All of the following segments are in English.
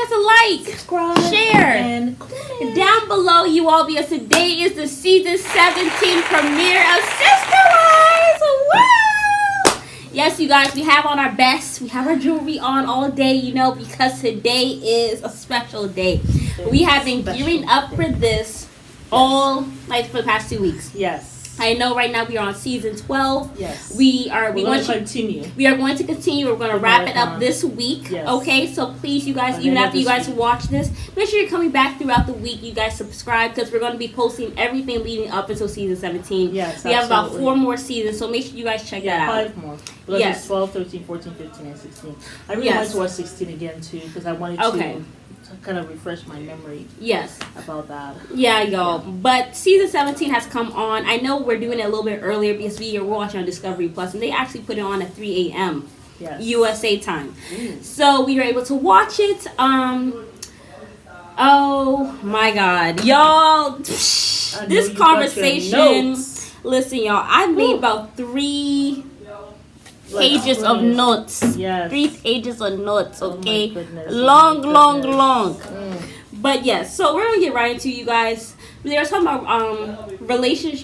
us a like, subscribe, share, and down below you all, because today is the season 17 premiere of Sister Wives. Woo! Yes, you guys, we have on our best. We have our jewelry on all day, because today is a special day. We have been gearing up for this all for the past 2 weeks. Yes. I know right now we are on season 12. Yes. We're going to continue. We are going to continue. We're going to wrap it up this week. Yes. Okay, so please, you guys, even after you guys watch this, make sure you're coming back throughout the week. You guys subscribe, because we're going to be posting everything leading up until season 17. Yes, we have about 4 more seasons, so make sure you guys check that out. 5 more. Because it's 12, 13, 14, 15, and 16. I really wanted to watch 16 again, too, because I wanted to kind of refresh my memory about that. Yeah, y'all. But season 17 has come on. I know we're doing it a little bit earlier because we're watching on Discovery Plus, and they actually put it on at 3 a.m. USA time. So we were able to watch it. Oh my God, y'all! This conversation. Listen, y'all. I made about 3 pages of notes. Yes. 3 pages of notes, okay? Oh my goodness. Long. But yes, so we're gonna get right into you guys. They were talking about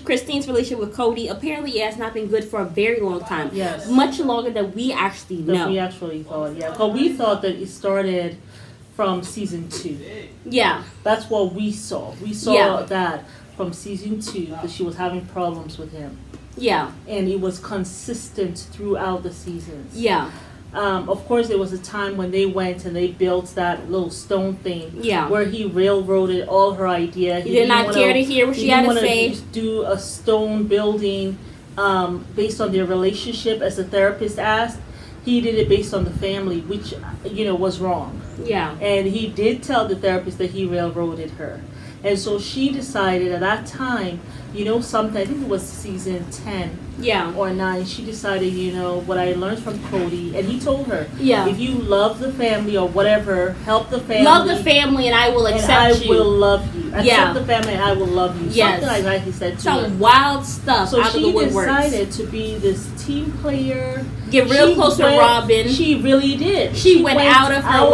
Christine's relationship with Kody. Apparently it has not been good for a very long time. Yes. Much longer than we actually know. We actually thought, But we thought that it started from season 2. Yeah. That's what we saw. We saw that from season 2 that she was having problems with him. Yeah. And it was consistent throughout the seasons. Yeah. Of course, there was a time when they went and they built that little stone thing. Yeah. Where he railroaded all her idea. He did not care to hear what she had to say. Do a stone building based on their relationship, as the therapist asked. He did it based on the family, which, was wrong. Yeah. And he did tell the therapist that he railroaded her. And so she decided at that time, something, I think it was season 10 or 9, she decided, what I learned from Kody, and he told her, if you love the family or whatever, help the family. Love the family and I will accept you. I will love you. Accept the family and I will love you. Yes. Something like that he said to her. Some wild stuff out of the woodworks. So she decided to be this team player. Get real close to Robin. She really did. She went out of her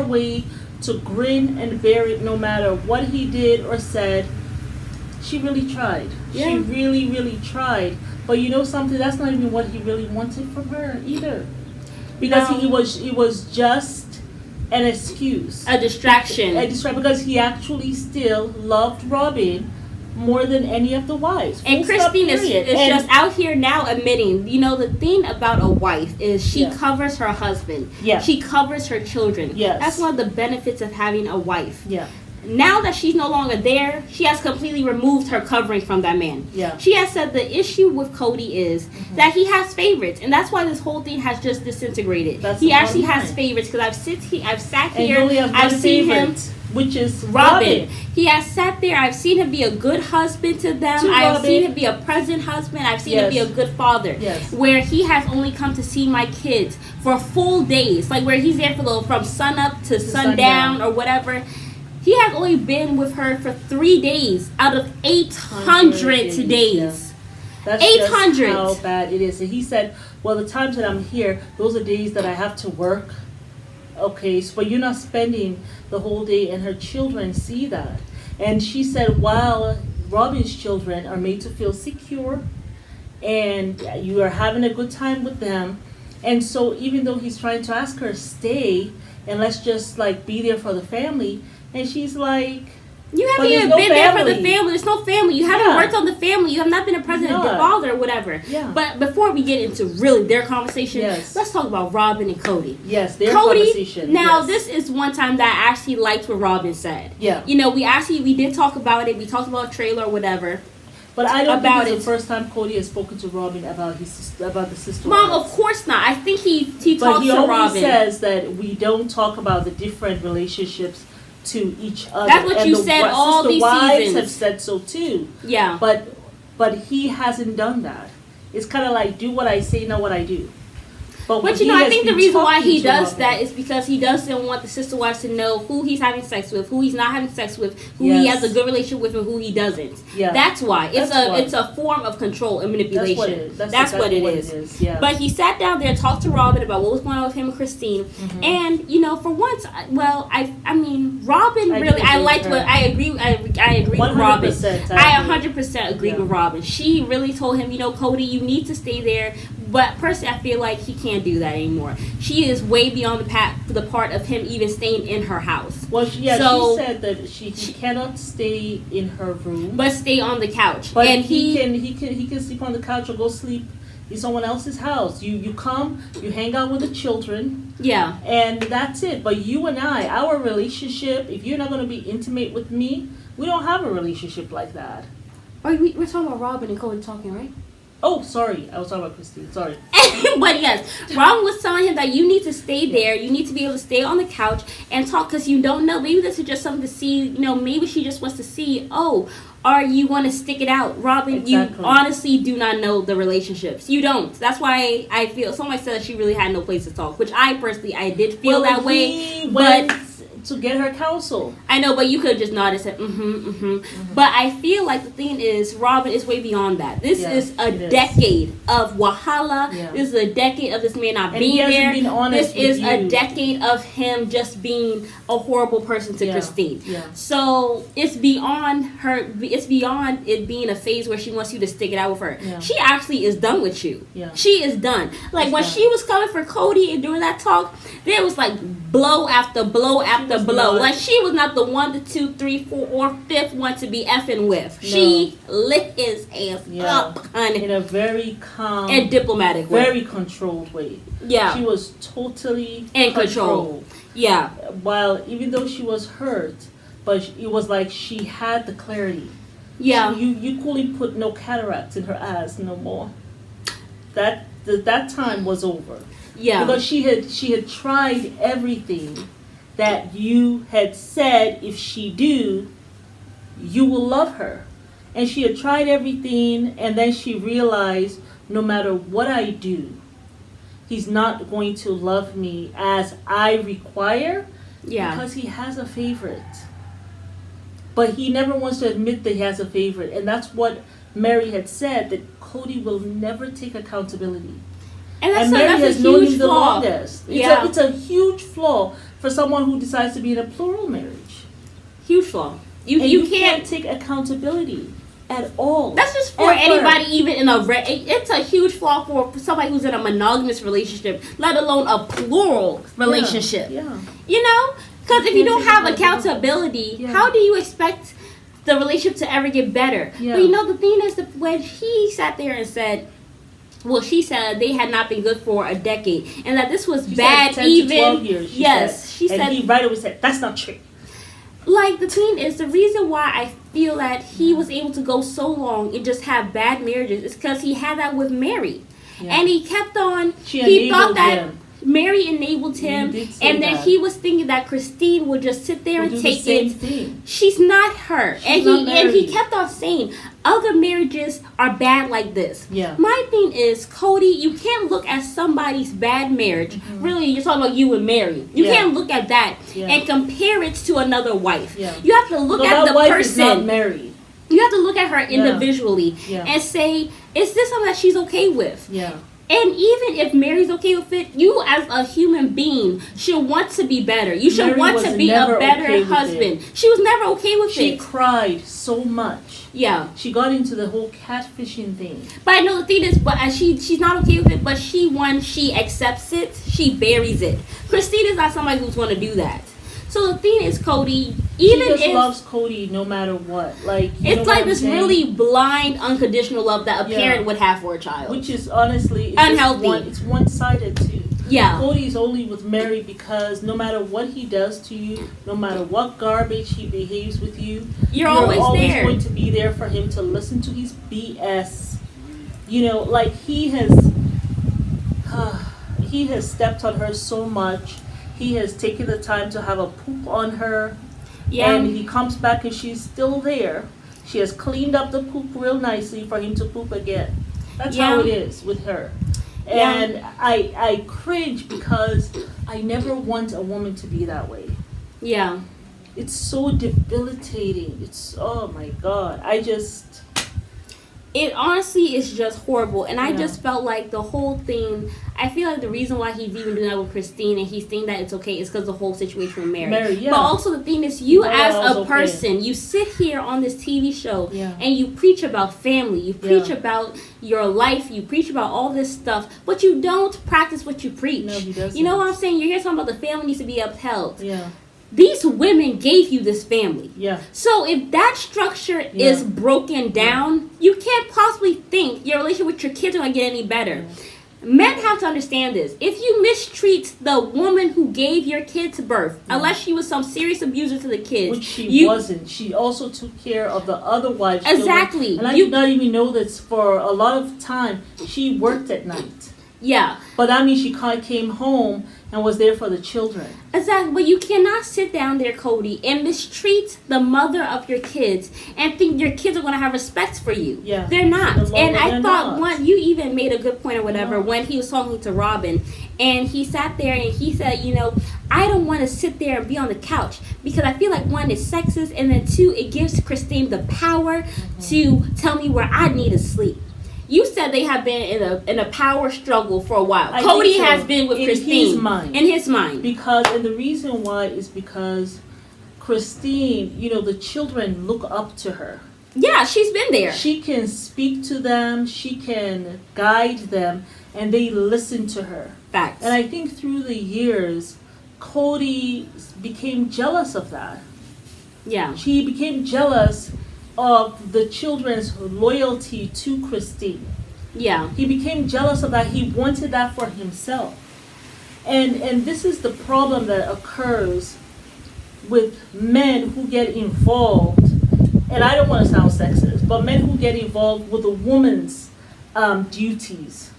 way to grin and bear it no matter what he did or said. She really tried. Yeah. She really, really tried. But something, that's not even what he really wanted from her either. Because it was just an excuse. A distraction. Because he actually still loved Robin more than any of the wives. And Christine is just out here now admitting, the thing about a wife is she covers her husband. Yeah. She covers her children. Yes. That's one of the benefits of having a wife. Yeah. Now that she's no longer there, she has completely removed her covering from that man. Yeah. She has said the issue with Kody is that he has favorites, and that's why this whole thing has just disintegrated. He actually has favorites, because I've sat here, I've seen him, which is Robin. He has sat there. I've seen him be a good husband to them. I've seen him be a present husband. I've seen him be a good father. Yes. Where he has only come to see my kids for full days, like where he's there from sun up to sundown or whatever. He has only been with her for 3 days out of 800 days. Yeah. That's 800. Just how bad it is. And he said, well, the times that I'm here, those are days that I have to work. Okay, so but you're not spending the whole day, and her children see that. And she said, while Robin's children are made to feel secure, and you are having a good time with them, and so even though he's trying to ask her, stay, and let's just be there for the family, and she's like, you haven't even been there for the family. There's no family. You haven't worked on the family. You have not been a president, the father, or whatever. Yeah. But before we get into really their conversation, let's talk about Robin and Kody. Yes, their conversation. Now, this is one time that I actually liked what Robin said. Yeah. We did talk about it. We talked about a trailer or whatever. But I don't think it's the first time Kody has spoken to Robin about the sister. Mom, of course not. I think he talks to Robin. But he always says that we don't talk about the different relationships to each other. That's what you said all these wives seasons. Have said so too. Yeah. But he hasn't done that. It's kind of like, do what I say, not what I do. But I think the reason why he does that is because he doesn't want the sister wives to know who he's having sex with, who he's not having sex with, who he has a good relationship with, and who he doesn't. Yeah. That's why. It's a form of control and manipulation. That's what it is. Yeah. But he sat down there and talked to Robin about what was going on with him and Christine. Mm-hmm. And, for once, Robin really, I agree with Robin. I 100% agree with Robin. She really told him, Kody, you need to stay there. But personally, I feel like he can't do that anymore. She is way beyond the part of him even staying in her house. Well, she said that she cannot stay in her room, but stay on the couch. But and he can sleep on the couch or go sleep in someone else's house. You come, you hang out with the children. Yeah. And that's it. But you and I, our relationship, if you're not going to be intimate with me, we don't have a relationship like that. We're talking about Robin and Kody talking, right? Oh, sorry. I was talking about Christine. Sorry. But yes, Robin was telling him that you need to stay there. You need to be able to stay on the couch and talk because you don't know. Maybe this is just something to see. Maybe she just wants to see, are you going to stick it out? Robin, exactly. You honestly do not know the relationships. You don't. That's why I feel, somebody said that she really had no place to talk, which I personally, I did feel that way. But to get her counsel. I know, but you could have just nodded and said, But I feel like the thing is, Robin is way beyond that. This is a decade of wahala. Yeah. This is a decade of this man not being there. This is a decade of him just being a horrible person to Christine. Yeah. So it's beyond her. It's beyond it being a phase where she wants you to stick it out with her. Yeah. She actually is done with you. Yeah. She is done. Like when she was coming for Kody and during that talk, there was like blow after blow after blow. Like she was not the 1, the 2, 3, 4, or 5th one to be effing with. No. She lit his ass up, honey, in a very calm and diplomatic way, very controlled way. Yeah, she was totally in control. Yeah, while even though she was hurt, but it was like she had the clarity. Yeah, you couldn't put no cataracts in her eyes no more. That time was over. Yeah, because she had tried everything that you had said if she do, you will love her. And she had tried everything, and then she realized no matter what I do, he's not going to love me as I require because he has a favorite. But he never wants to admit that he has a favorite. And that's what Mary had said, that Kody will never take accountability. And Mary has known him the longest. It's a huge flaw for someone who decides to be in a plural marriage. Huge flaw. You can't take accountability at all. That's just for anybody, even in it's a huge flaw for somebody who's in a monogamous relationship, let alone a plural relationship. Yeah. Because if you don't have accountability, how do you expect the relationship to ever get better? Yeah. But the thing is that when he sat there and said, well, she said they had not been good for a decade, and that this was bad. 10 even to 12 years. She said. And he right away said, "That's not true." Like the thing is, the reason why I feel that he was able to go so long and just have bad marriages is because he had that with Mary, and he kept on. He thought that Mary enabled him, and then he was thinking that Christine would just sit there and take it. Thing. She's not her, and he kept on saying other marriages are bad like this. Yeah. My thing is, Kody, you can't look at somebody's bad marriage. Mm-hmm. Really, you're talking about you and Mary. You can't look at that and compare it to another wife. Yeah. You have to look at the wife person. Is not married. You have to look at her individually and say, is this something that she's okay with? Yeah. And even if Mary's okay with it, you as a human being should want to be better. You should want to be a better husband. She was never okay with it. She cried so much. Yeah. She got into the whole catfishing thing. But I know the thing is, but she's not okay with it, but she accepts it, she buries it. Christine is not somebody who's going to do that. So the thing is, Kody, even if... She just loves Kody no matter what. It's like this really blind, unconditional love that a parent would have for a child. Which is honestly... unhealthy. It's one-sided too. Yeah. Cody's only with Mary because no matter what he does to you, no matter what garbage he behaves with you, you're always there. Going to be there for him to listen to his BS. He has stepped on her so much. He has taken the time to have a poop on her. Yeah. And he comes back and she's still there. She has cleaned up the poop real nicely for him to poop again. That's how it is with her. And I cringe because I never want a woman to be that way. Yeah. It's so debilitating. It's, oh my God. It honestly is just horrible. And I just felt like the whole thing, I feel like the reason why he's even doing that with Christine and he's saying that it's okay is because the whole situation with Mary. But also the thing is, you as a person, you sit here on this TV show and you preach about family. You preach about your life. You preach about all this stuff. But you don't practice what you preach. No, he doesn't. You know what I'm saying? You're here talking about the family needs to be upheld. Yeah. These women gave you this family. Yeah. So if that structure is broken down, you can't possibly think your relationship with your kids are going to get any better. Men have to understand this. If you mistreat the woman who gave your kids birth, unless she was some serious abuser to the kids. Which she wasn't. She also took care of the other wives. Exactly. And I did not even know this for a lot of time. She worked at night. Yeah. But that means she came home and was there for the children. Exactly. But you cannot sit down there, Kody, and mistreat the mother of your kids and think your kids are going to have respect for you. Yeah. They're not. And I thought you even made a good point or whatever when he was talking to Robin. And he sat there and he said, I don't want to sit there and be on the couch because I feel like one, it's sexist, and then two, it gives Christine the power to tell me where I need to sleep. You said they have been in a power struggle for a while. Kody has been with Christine. In his mind. And the reason why is because Christine, the children look up to her. Yeah, she's been there. She can speak to them. She can guide them. And they listen to her. Facts. And I think through the years, Kody became jealous of that. Yeah. She became jealous of the children's loyalty to Christine. Yeah. He became jealous of that. He wanted that for himself. And this is the problem that occurs with men who get involved, and I don't want to sound sexist, but men who get involved with a woman's duties.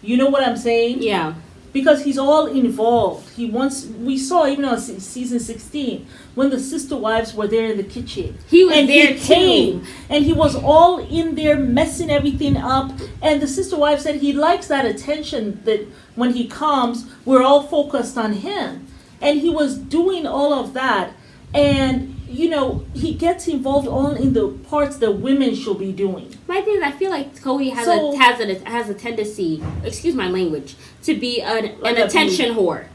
You know what I'm saying? Yeah. Because he's all involved. We saw even on season 16, when the sister wives were there in the kitchen. He was there too. And he was all in there messing everything up. And the sister wife said he likes that attention, that when he comes, we're all focused on him. And he was doing all of that. And he gets involved all in the parts that women should be doing. My thing is, I feel like Kody has a tendency, excuse my language, to be an attention whore.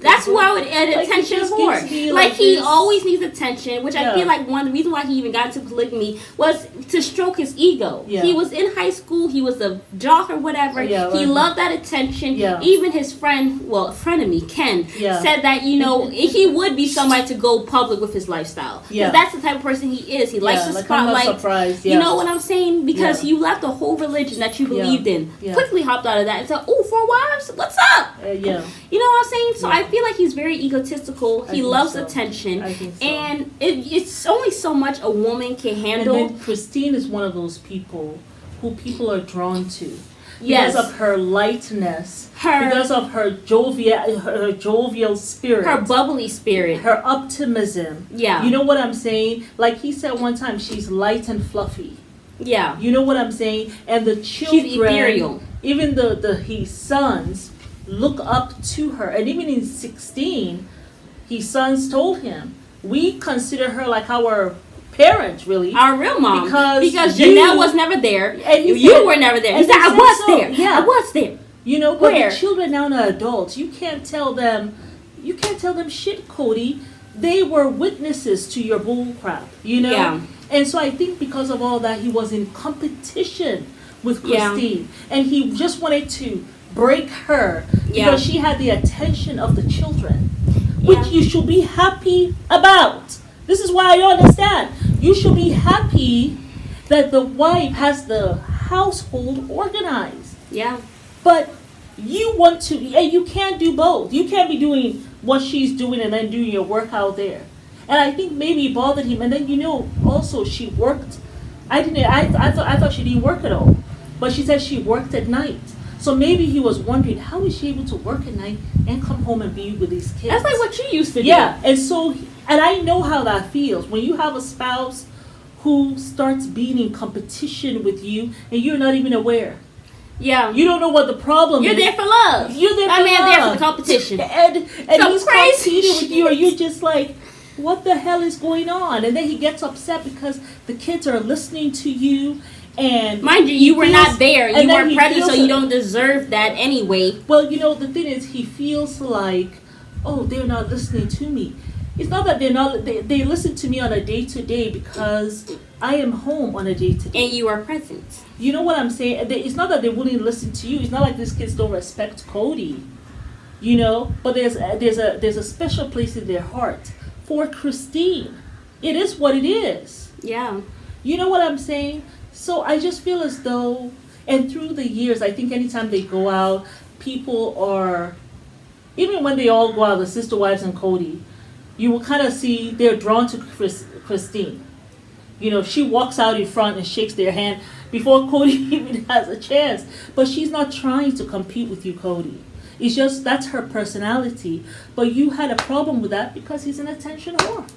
That's why an attention whore. He always needs attention, which I feel like one of the reasons why he even got into polygamy was to stroke his ego. Yeah. He was in high school, he was a jock or whatever. He loved that attention. Yeah. Even his friend of me, Ken, said that, he would be somebody to go public with his lifestyle. Yeah. That's the type of person he is. He likes the spotlight. I'm not surprised. You know what I'm saying? Because you left the whole religion that you believed in. Quickly hopped out of that and said, "Oh, 4 wives? What's up?" You know what I'm saying? So I feel like he's very egotistical. He loves attention. I think so. And it's only so much a woman can handle. And then Christine is one of those people who people are drawn to. Because of her lightness. Because of her jovial spirit. Her bubbly spirit. Her optimism. Yeah. You know what I'm saying? Like he said one time, she's light and fluffy. Yeah. You know what I'm saying? And the children. She's ethereal. Even his sons look up to her. And even in 16, his sons told him, we consider her like our parents, really. Our real mom. Because Janelle was never there. And you were never there. He said, I was there. Yeah. I was there. But the children now are adults. You can't tell them shit, Kody. They were witnesses to your bull crap, Yeah. And so I think because of all that, he was in competition with Christine. Yeah. And he just wanted to break her because she had the attention of the children, which you should be happy about. This is why I understand. You should be happy that the wife has the household organized. Yeah. But you want to, and you can't do both. You can't be doing what she's doing and then doing your work out there. And I think maybe it bothered him. And then also she worked. I thought she didn't work at all, but she said she worked at night. So maybe he was wondering, how is she able to work at night and come home and be with these kids? That's like what you used to do. Yeah, and I know how that feels. When you have a spouse who starts being in competition with you and you're not even aware. Yeah. You don't know what the problem is. You're there for love. You're there for love. Man there for the competition. And he's competing with you, and you're just like, what the hell is going on? And then he gets upset because the kids are listening to you. And mind you, you were not there. You weren't present, so you don't deserve that anyway. Well, the thing is, he feels like, oh, they're not listening to me. It's not that they're not. They listen to me on a day-to-day because I am home on a day-to-day. And you are present. You know what I'm saying? It's not that they wouldn't listen to you. It's not like these kids don't respect Kody. But there's a special place in their heart for Christine. It is what it is. Yeah. You know what I'm saying? So I just feel as though, and through the years, I think anytime they go out, people are, even when they all go out, the sister wives and Kody, you will kind of see they're drawn to Christine. She walks out in front and shakes their hand before Kody even has a chance. But she's not trying to compete with you, Kody. It's just that's her personality. But you had a problem with that because he's an attention whore.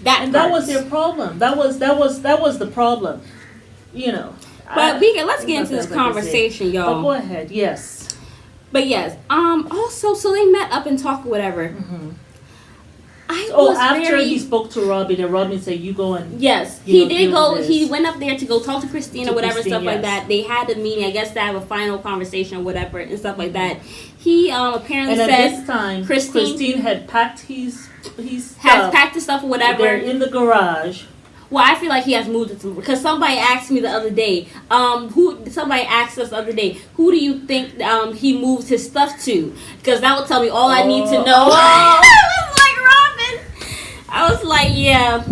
That was their problem. That was the problem. But let's get into this conversation, y'all. But go ahead. Yes. But yes. Also, so they met up and talked, whatever. Mm-hmm. After he spoke to Robin, and Robin said, "You go and." Yes, he did go. He went up there to go talk to Christine or whatever, stuff like that. They had a meeting, I guess, to have a final conversation or whatever and stuff like that. He apparently said at this time, Christine had packed his has packed his stuff or whatever. They're in the garage. Well, I feel like he has moved it to, because somebody asked me the other day. Somebody asked us the other day, who do you think he moved his stuff to? Because that would tell me all I need to know. I was like, yeah,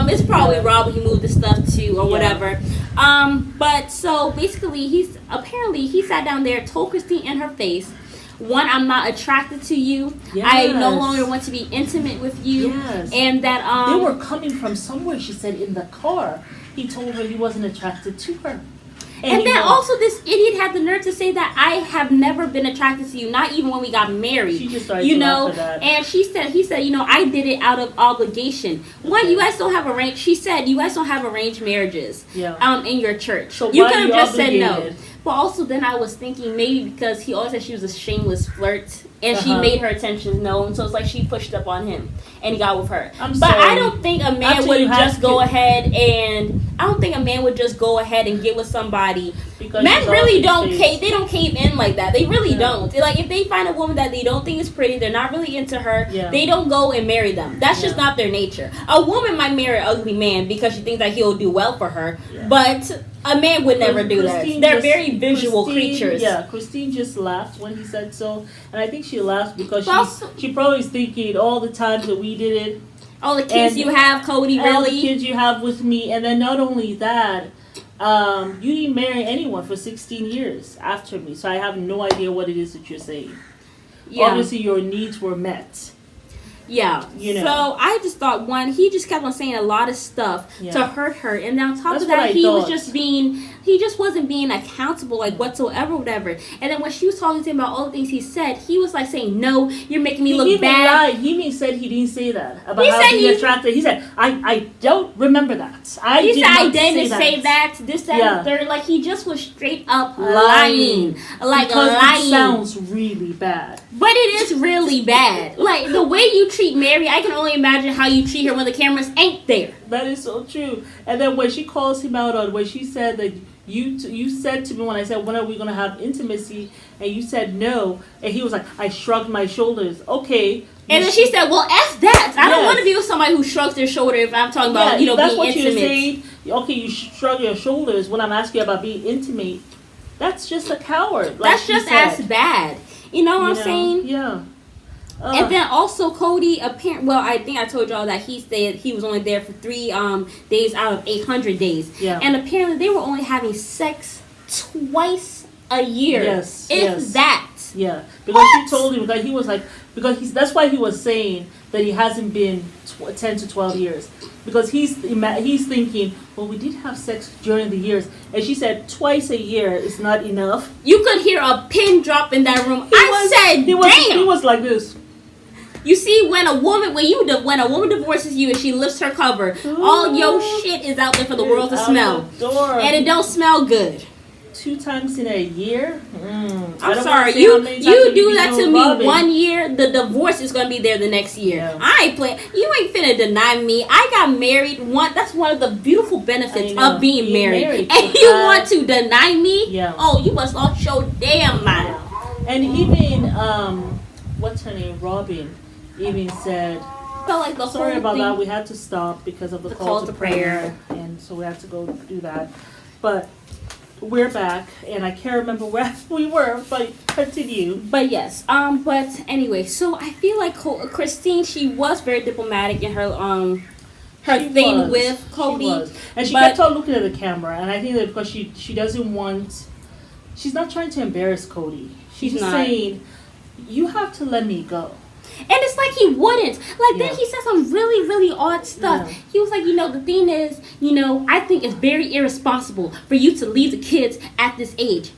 it's probably Robin he moved the stuff to or whatever. But so basically he sat down there, told Christine in her face, one, I'm not attracted to you. Yes. I no longer want to be intimate with you. Yes. And that they were coming from somewhere, she said, in the car. He told her he wasn't attracted to her. And then also this idiot had the nerve to say that I have never been attracted to you, not even when we got married. She just started to laugh at that. And he said, I did it out of obligation. Okay. One, you guys don't have arranged. She said you guys don't have arranged marriages. Yeah. In your church. So you could have just said no. But also then I was thinking maybe because he always said she was a shameless flirt. And she made her intentions known, so it's like she pushed up on him, and he got with her. But I don't think a man would just go ahead and get with somebody. Because men really don't cave. They don't cave in like that. They really don't. Like if they find a woman that they don't think is pretty, they're not really into her. Yeah. They don't go and marry them. That's just not their nature. A woman might marry an ugly man because she thinks that he'll do well for her, but a man would never do that. They're very visual creatures. Yeah, Christine just laughed when he said so, and I think she laughed because she probably is thinking all the times that we did it. All the kids you have, Kody, really? All the kids you have with me, and then not only that, you didn't marry anyone for 16 years after me, so I have no idea what it is that you're saying. Yeah. Obviously, your needs were met. Yeah. So I just thought, one, he just kept on saying a lot of stuff to hurt her, and then on top of that, he just wasn't being accountable, like whatsoever, whatever. And then when she was talking to him about all the things he said, he was like saying, "No, you're making me look bad." He said he didn't say that about how being attracted. He said, "I don't remember that. I didn't say that. This, that, and the third." Like he just was straight up lying. Like because lying. It sounds really bad. But it is really bad. Like the way you treat Mary, I can only imagine how you treat her when the cameras ain't there. That is so true. And then when she calls him out on when she said that you said to me when I said, when are we going to have intimacy? And you said no. And he was like, I shrugged my shoulders. Okay. And then she said, well, F that. I don't want to be with somebody who shrugs their shoulder if I'm talking about, being intimate. That's what you're saying. Okay, you shrug your shoulders when I'm asking you about being intimate. That's just a coward. Like that's just as bad. You know what I'm saying? Yeah. And then also Kody, I think I told y'all that he said he was only there for 3 days out of 800 days. Yeah. And apparently they were only having sex twice a year. Yes. If that. Yeah. Because she told him that he was like, that's why he was saying that he hasn't been 10 to 12 years. Because he's thinking, well, we did have sex during the years. And she said twice a year is not enough. You could hear a pin drop in that room. Damn. He was like this. You see, when a woman divorces you and she lifts her cover, all your shit is out there for the world to smell, and it don't smell good. 2 times in a year. I'm sorry, you do that to me 1 year, the divorce is gonna be there the next year. Yeah. I ain't playing. You ain't finna deny me. I got married that's one of the beautiful benefits of being married. And you want to deny me? Yeah. Oh, you must lost your damn mind. Yeah. And even what's her name, Robin, even said, felt like the sorry about that, we had to stop because of the call to prayer, and so we had to go do that. But we're back, and I can't remember where we were, but continue. But yes, but anyway, so I feel like Christine, she was very diplomatic in her thing with Kody. And she kept on looking at the camera, and I think that because she doesn't want, she's not trying to embarrass Kody. She's just saying, you have to let me go. And it's like he wouldn't. Like, then he said some really, really odd stuff. Yeah. He was like, the thing is, I think it's very irresponsible for you to leave the kids at this age.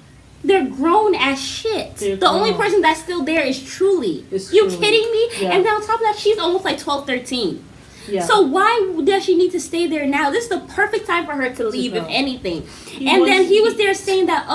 They're grown as shit. The only person that's still there is Truly. You kidding me? Yeah. And then on top of that, she's almost like 12, 13. Yeah. So why does she need to stay there now? This is the perfect time for her to leave, if anything. Then he was there saying that,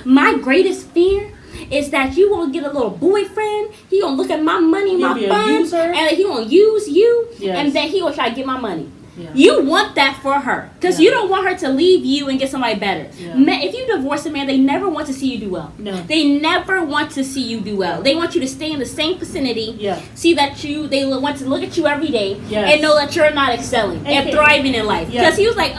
my greatest fear is that you won't get a little boyfriend. He gonna look at my money, my funds, and he gonna use you, and then he gonna try to get my money. Yeah. You want that for her because you don't want her to leave you and get somebody better. Yeah. If you divorce a man, they never want to see you do well. No. They never want to see you do well. They want you to stay in the same vicinity. Yeah. See that they want to look at you every day and know that you're not excelling and thriving in life. Because he was like,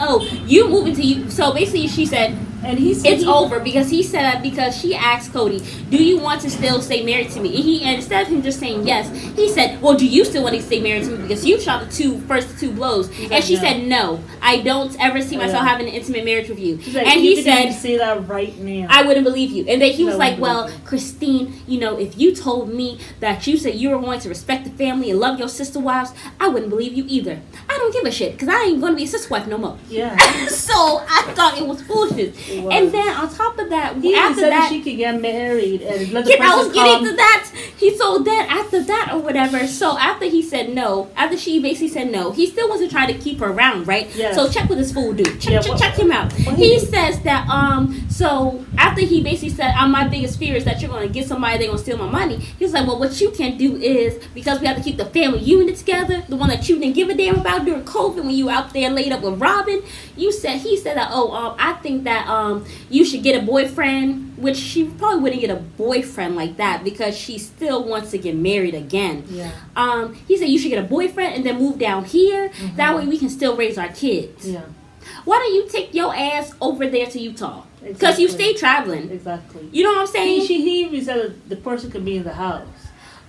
you moving to you. So basically, she said. And he said it's over because he said because she asked Kody, do you want to still stay married to me? And instead of him just saying yes, he said, well, do you still want to stay married to me? Because you shot the first two blows. And she said, no, I don't ever see myself having an intimate marriage with you. Like, and he said, say that right now, I wouldn't believe you. And then he was like, well, Christine, if you told me that you said you were going to respect the family and love your sister wives, I wouldn't believe you either. I don't give a shit because I ain't going to be a sister wife no more. Yeah. So I thought it was foolishness. And then on top of that, after that, she could get married and let the person I was getting to that. After that or whatever. So after he said no, after she basically said no, he still wants to try to keep her around, right? Yes. So check what this fool do. Check him out. He says that so after he basically said, my biggest fear is that you're going to get somebody, they're going to steal my money. He was like, well, what you can do is, because we have to keep the family unit together, the one that you didn't give a damn about during COVID when you out there laid up with Robin, he said that, I think that you should get a boyfriend, which she probably wouldn't get a boyfriend like that because she still wants to get married again. Yeah. He said you should get a boyfriend and then move down here. Mm-hmm. That way we can still raise our kids. Yeah. Why don't you take your ass over there to Utah? Because you stay traveling. Exactly. You know what I'm saying? He even said that the person could be in the house.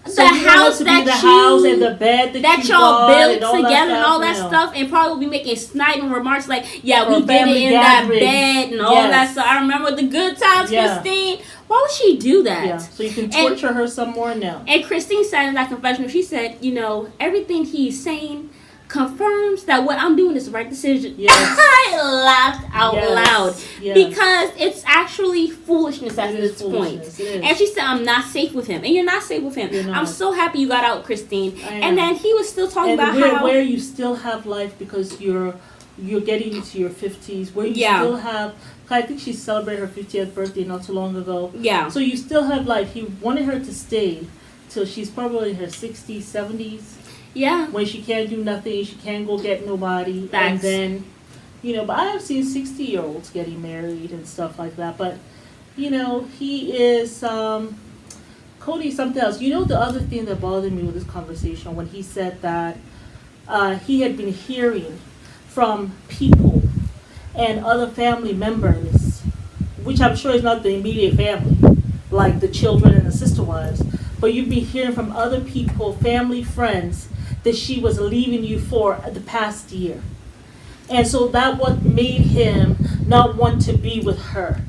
So the house that the house and the bed that y'all built together and all that stuff, and probably be making sniding remarks like, "Yeah, we did it in that bed and all that stuff." I remember the good times, Christine. Why would she do that? Yeah, so you can torture her some more now. And Christine said in that confessional, she said, everything he's saying confirms that what I'm doing is the right decision. Yes. I laughed out loud because it's actually foolishness at this point. And she said, I'm not safe with him. And you're not safe with him. I'm so happy you got out, Christine. And then he was still talking about where you still have life because you're getting into your 50s, where you still have, I think she celebrated her 50th birthday not too long ago. Yeah. So you still have life. He wanted her to stay till she's probably in her 60s, 70s. Yeah. When she can't do nothing, she can't go get nobody. And then, but I have seen 60-year-olds getting married and stuff like that. But, he is, Kody something else. The other thing that bothered me with this conversation when he said that he had been hearing from people and other family members, which I'm sure is not the immediate family, like the children and the sister wives, but you've been hearing from other people, family, friends, that she was leaving you for the past year. And so that what made him not want to be with her.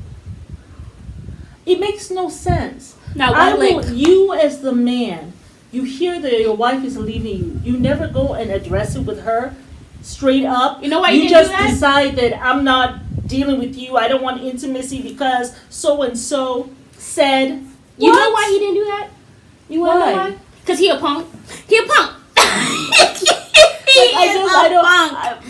It makes no sense. Now, you as the man, you hear that your wife is leaving you. You never go and address it with her straight up. You know why you just decide that I'm not dealing with you. I don't want intimacy because so-and-so said. You know why he didn't do that? You want to know why? Because he a punk. He a punk.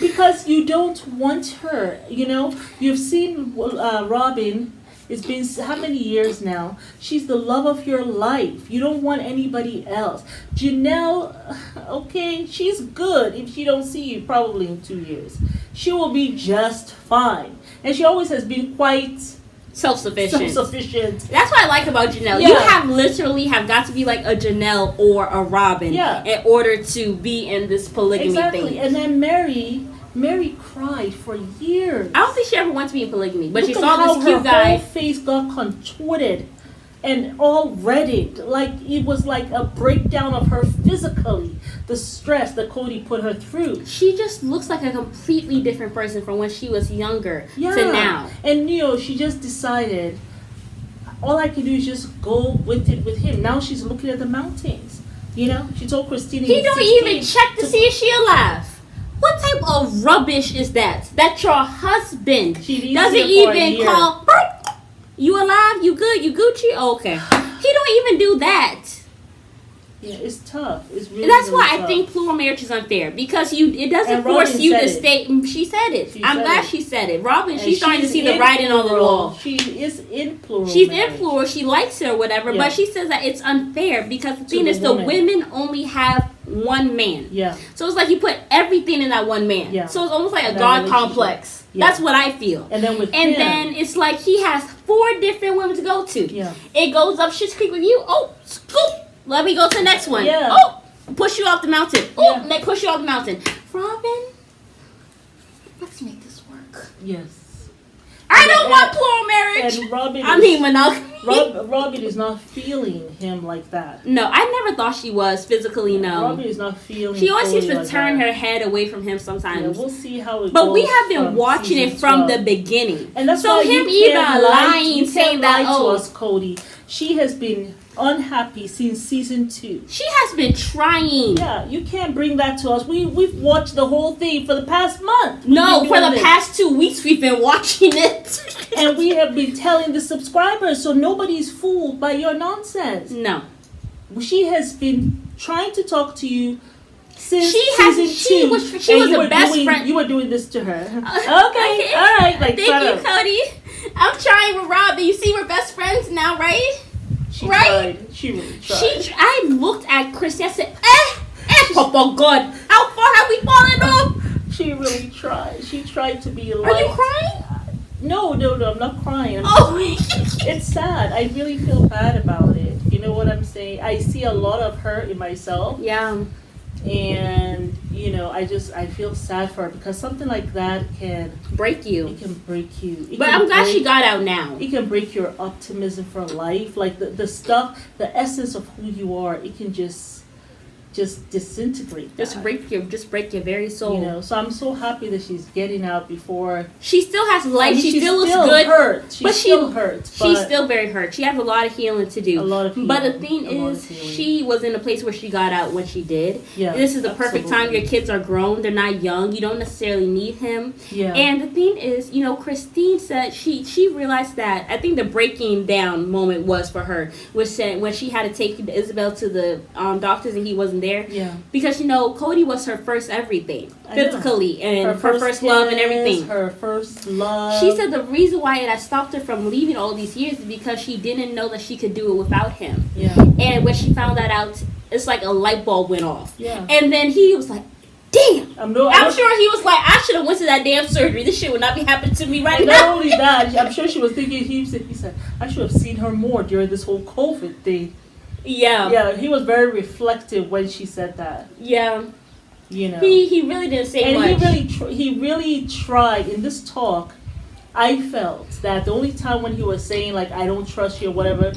Because you don't want her, You've seen Robin It's been how many years now? She's the love of your life. You don't want anybody else. Janelle, okay, she's good if she don't see you probably in 2 years. She will be just fine. And she always has been quite self-sufficient. That's what I like about Janelle. Yeah. You have literally got to be like a Janelle or a Robin in order to be in this polygamy thing. And then Mary cried for years. I don't think she ever wanted to be in polygamy, but she saw this cute guy. Her whole face got contorted and all reddened. Like it was like a breakdown of her physically. The stress that Kody put her through. She just looks like a completely different person from when she was younger to now. And she just decided all I can do is just go with it with him. Now she's looking at the mountains. She told Christina he don't even check to see if she alive. What type of rubbish is that? That your husband doesn't even call, you alive? You good? You Gucci? Oh, okay. He don't even do that. Yeah, it's tough. It's really. And that's really why tough. I think plural marriage is unfair because it doesn't force you to stay. She said it. I'm glad she said it. Robin, she's starting to see the writing on the wall. She is in plural. She's in plural. She likes it or whatever, but she says that it's unfair because the thing is, the women only have one man. Yeah. So it's like you put everything in that one man. Yeah. So it's almost like a God complex. Yeah. That's what I feel. And then then it's like he has 4 different women to go to. Yeah. It goes up Shit's Creek with you. Oh, scoop. Let me go to the next one. Yeah. Oh, push you off the mountain. Oh, push you off the mountain. Robin, let's make this work. Yes. I don't want plural marriage. And Robin monogamy. Robin is not feeling him like that. No, I never thought she was physically. No, Robin is not feeling. She always seems to turn her head away from him sometimes. Yeah, we'll see how it goes. But we have been watching it from the beginning, and that's so why him even lying, saying that to us, Kody. She has been unhappy since season 2. She has been trying. Yeah, you can't bring that to us. We've watched the whole thing for the past month. For the past 2 weeks we've been watching it. And we have been telling the subscribers so nobody's fooled by your nonsense. No. She has been trying to talk to you since season 2. She was the best friend. You were doing this to her. Okay. All right. Thank you, Kody. I'm trying with Robin. You see, we're best friends now, right? She tried. She really tried. I looked at Christy. I said, Papa God, how far have we fallen off? She really tried. She tried to be like... Are you crying? No, I'm not crying. Oh. It's sad. I really feel bad about it. You know what I'm saying? I see a lot of her in myself. Yeah. And, I feel sad for her because something like that can break you. It can break you. But I'm glad she got out now. It can break your optimism for life. Like the stuff, the essence of who you are, it can just disintegrate. Just break your very soul. So I'm so happy that she's getting out before. She still has life. She still looks good. Hurt. She's still hurt. She's still very hurt. She has a lot of healing to do. A lot of healing. But the thing is, she was in a place where she got out when she did. Yeah. This is the perfect time. Your kids are grown. They're not young. You don't necessarily need him. Yeah. And the thing is, Christine said she realized that. I think the breaking down moment was for her was when she had to take Isabel to the doctors and he wasn't there. Yeah. Because Kody was her first everything physically and her first love and everything. Her first love. She said the reason why it had stopped her from leaving all these years is because she didn't know that she could do it without him. Yeah. And when she found that out, it's like a light bulb went off. Yeah. And then he was like, damn. I'm sure he was like, I should have went to that damn surgery. This shit would not be happening to me right now. Not only that, I'm sure she was thinking, he said, I should have seen her more during this whole COVID thing. Yeah. Yeah, he was very reflective when she said that. Yeah. He really didn't say much. And he really tried in this talk. I felt that the only time when he was saying like I don't trust you or whatever,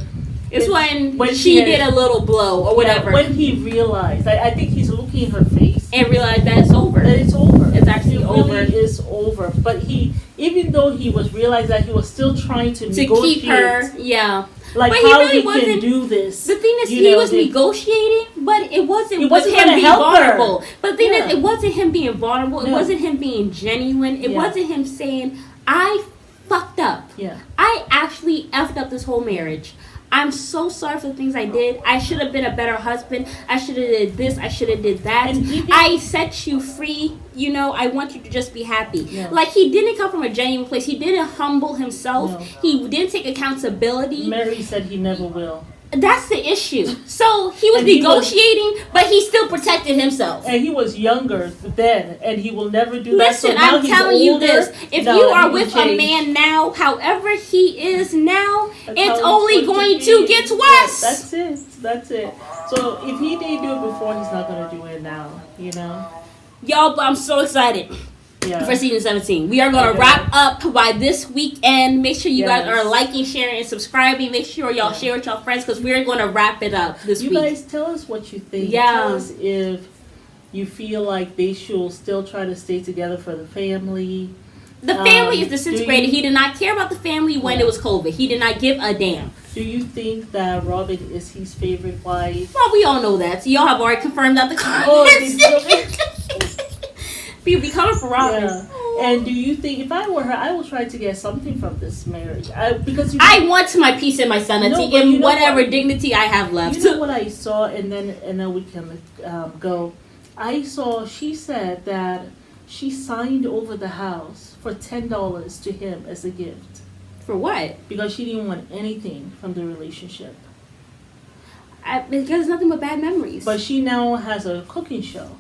it's when she did a little blow or whatever. When he realized, I think he's looking in her face and realized that it's over. That it's over. It's actually over. It really is over. But even though he was realized that, he was still trying to negotiate. Keep her. Yeah. Like but how he really can do this. The thing is, he was negotiating, but it wasn't him being vulnerable. But the thing is, it wasn't him being vulnerable. It wasn't him being genuine. It wasn't him saying, I fucked up. Yeah. I actually effed up this whole marriage. I'm so sorry for the things I did. I should have been a better husband. I should have did this. I should have did that. I set you free. You know, I want you to just be happy. Yeah. Like, he didn't come from a genuine place. He didn't humble himself. No. He didn't take accountability. Mary said he never will. That's the issue. So he was negotiating, but he still protected himself. And he was younger then, and he will never do that. Listen, I'm telling you this. If you are with a man now, however he is now, it's only going to get worse. That's it. That's it. So if he didn't do it before, he's not going to do it now, you know? Y'all, I'm so excited. Yeah. For season 17. We are going to wrap up by this weekend. Make sure you guys are liking, sharing, and subscribing. Make sure y'all share with y'all friends because we're going to wrap it up this week. You guys, tell us what you think. Yeah. Tell us if you feel like they should still try to stay together for the family. The family is disintegrated. He did not care about the family when it was COVID. He did not give a damn. Do you think that Robin is his favorite wife? Well, we all know that. So y'all have already confirmed that the comments. People be coming for Robin. Yeah. And do you think, if I were her, I will try to get something from this marriage? Because I want my peace and my sanity and whatever dignity I have left. You know what I saw, and then we can go. She said that she signed over the house for $10 to him as a gift. For what? Because she didn't want anything from the relationship. Because it's nothing but bad memories. But she now has a cooking show.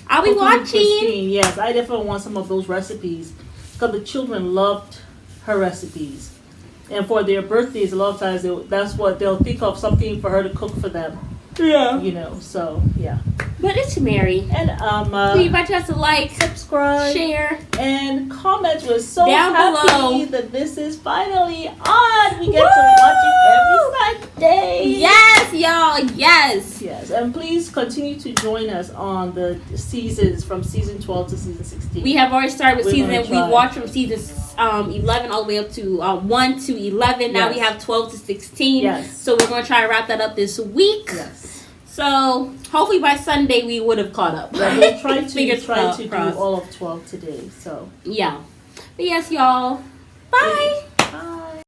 I'll be watching. Yes, I definitely want some of those recipes because the children loved her recipes, and for their birthdays, a lot of times that's what they'll think of, something for her to cook for them. Yeah, you know. So yeah. But it's Mary. And please invite us to like, subscribe, share, and comment. We're so down happy below that this is finally on. We get to watch it every Sunday. Yes, y'all. Yes. Yes. And please continue to join us on the seasons from season 12 to season 16. We have already started with season. We watched from season 11 all the way up to 1 to 11. Now we have 12 to 16. Yes. So we're going to try to wrap that up this week. Yes. So hopefully by Sunday we would have caught up. Yeah, we'll try to do all of 12 today. So yeah. But yes, y'all. Bye. Bye.